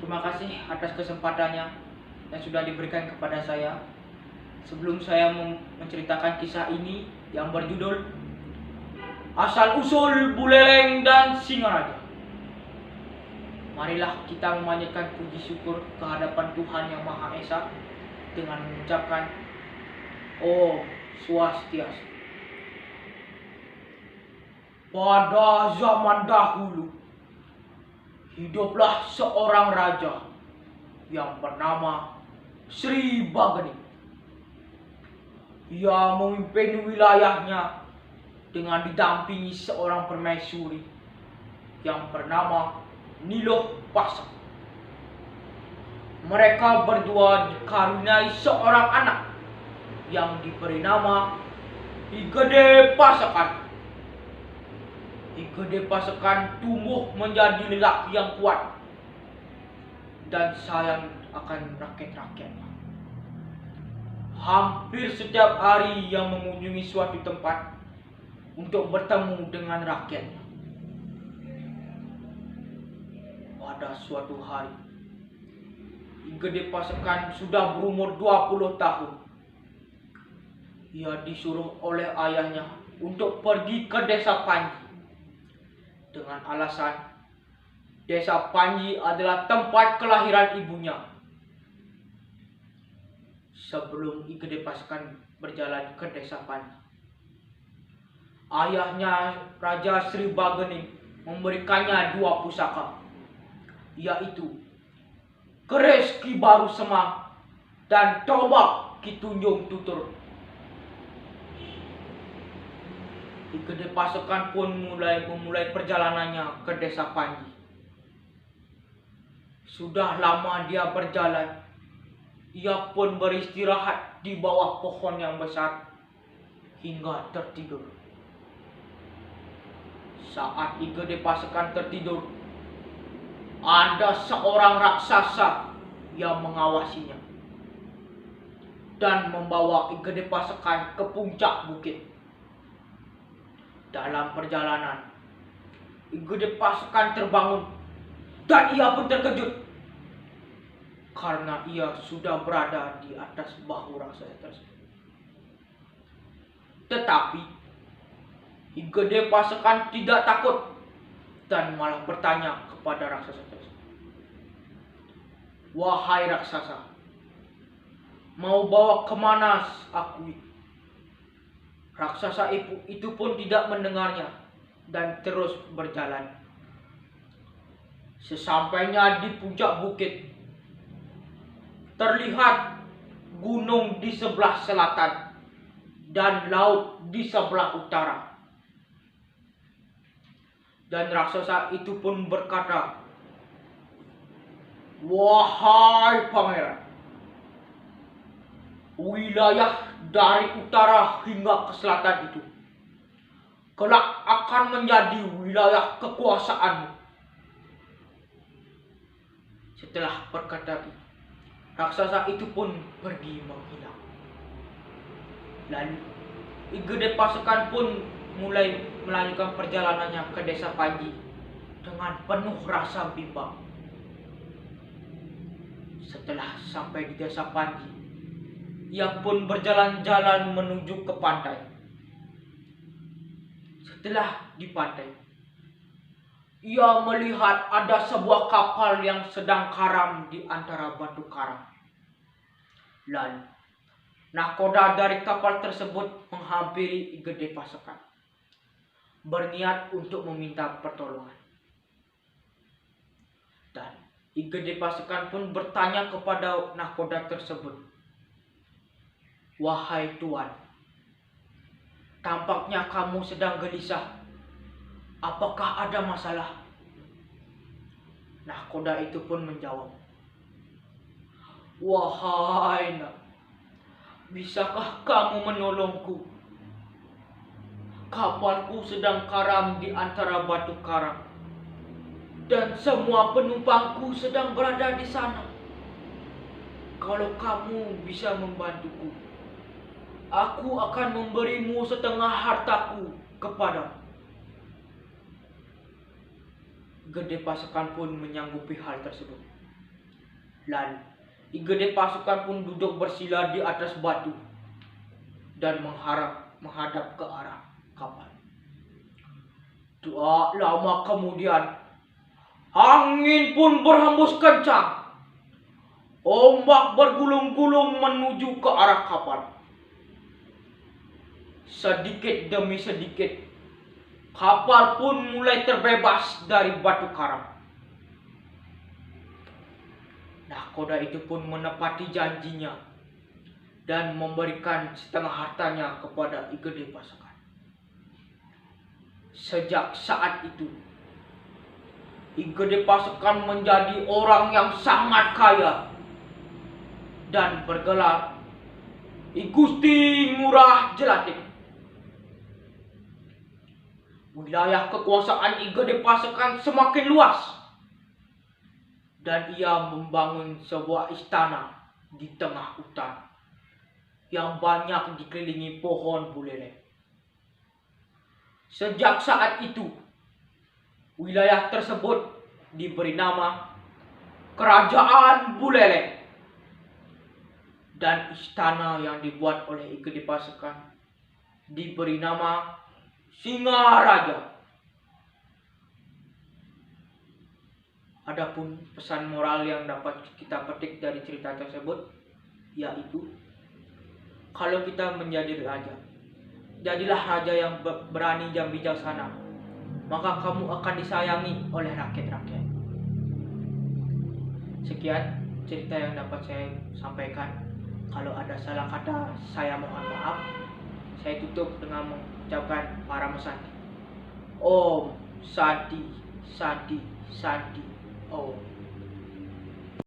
Terima kasih atas kesempatannya yang sudah diberikan kepada saya. Sebelum saya menceritakan kisah ini yang berjudul Asal-usul Buleleng dan Singaraja, marilah kita memanjatkan puji syukur kehadapan Tuhan Yang Maha Esa dengan mengucapkan Om Swastiastu. Pada zaman dahulu, hiduplah seorang raja yang bernama Sri Bageni. Ia memimpin wilayahnya dengan didampingi seorang permaisuri yang bernama Niloh Pasak. Mereka berdua dikaruniai seorang anak yang diberi nama I Gede Pasakan. I Gede Pasakan tumbuh menjadi lelaki yang kuat dan sayang akan rakyat-rakyatnya. Hampir setiap hari ia mengunjungi suatu tempat untuk bertemu dengan rakyatnya. Pada suatu hari, I Gede Pasakan sudah berumur 20 tahun. Ia disuruh oleh ayahnya untuk pergi ke desa Panji dengan alasan desa Panji adalah tempat kelahiran ibunya. Sebelum I Gede Pasakan berjalan ke desa Panji, ayahnya Raja Sri Bageni memberikannya 2 pusaka, yaitu Keris Ki Baru Semang dan Tombak Ki Tunjung Tutur. I Gede Pasakan pun memulai perjalanannya ke desa Panji. Sudah lama dia berjalan, ia pun beristirahat di bawah pohon yang besar hingga tertidur. Saat I Gede Pasakan tertidur, ada seorang raksasa yang mengawasinya dan membawa I Gede Pasakan ke puncak bukit. Dalam perjalanan, I Gede Pasakan terbangun dan ia pun terkejut karena ia sudah berada di atas bahu raksasa tersebut. Tetapi I Gede Pasakan tidak takut dan malah bertanya kepada raksasa tersebut, "Wahai raksasa, mau bawa kemana aku?" Raksasa itu pun tidak mendengarnya dan terus berjalan. Sesampainya di puncak bukit, terlihat gunung di sebelah selatan dan laut di sebelah utara. Dan raksasa itu pun berkata, "Wahai pangeran, wilayah dari utara hingga ke selatan itu kelak akan menjadi wilayah kekuasaanmu." Setelah berkata itu, raksasa itu pun pergi menghilang. Lalu I Gede Pasakan pun mulai melanjutkan perjalanannya ke desa Panji dengan penuh rasa bimbang. Setelah sampai di desa Panji, ia pun berjalan-jalan menuju ke pantai. Setelah di pantai, ia melihat ada sebuah kapal yang sedang karam di antara batu karang. Lalu, nahkoda dari kapal tersebut menghampiri I Gede Pasakan, berniat untuk meminta pertolongan. Dan I Gede Pasakan pun bertanya kepada nahkoda tersebut, "Wahai Tuan, tampaknya kamu sedang gelisah. Apakah ada masalah?" Nahkoda itu pun menjawab, "Wahai nak, bisakah kamu menolongku? Kapalku sedang karam di antara batu karang dan semua penumpangku sedang berada di sana. Kalau kamu bisa membantuku, aku akan memberimu setengah hartaku kepadamu." Gede Pasakan pun menyanggupi hal tersebut. Lalu igede pasukan pun duduk bersila di atas batu dan menghadap ke arah kapal. Tak lama kemudian angin pun berhembus kencang. Ombak bergulung-gulung menuju ke arah kapal. Sedikit demi sedikit, kapal pun mulai terbebas dari batu karang. Nahkoda itu pun menepati janjinya dan memberikan setengah hartanya kepada igede pasukan. Sejak saat itu, igede pasukan menjadi orang yang sangat kaya dan bergelar I Gusti Ngurah Jelatik. Wilayah kekuasaan igede pasukan semakin luas dan ia membangun sebuah istana di tengah hutan yang banyak dikelilingi pohon buleleng. Sejak saat itu, wilayah tersebut diberi nama Kerajaan Buleleng. Dan istana yang dibuat oleh igede pasukan diberi nama Singaraja. Adapun pesan moral yang dapat kita petik dari cerita tersebut, yaitu kalau kita menjadi raja, jadilah raja yang berani dan bijaksana, maka kamu akan disayangi oleh rakyat-rakyat. Sekian cerita yang dapat saya sampaikan. Kalau ada salah kata, saya mohon maaf. Saya tutup dengan mengucapkan para mesanti. Om Santi Santi Santi Om.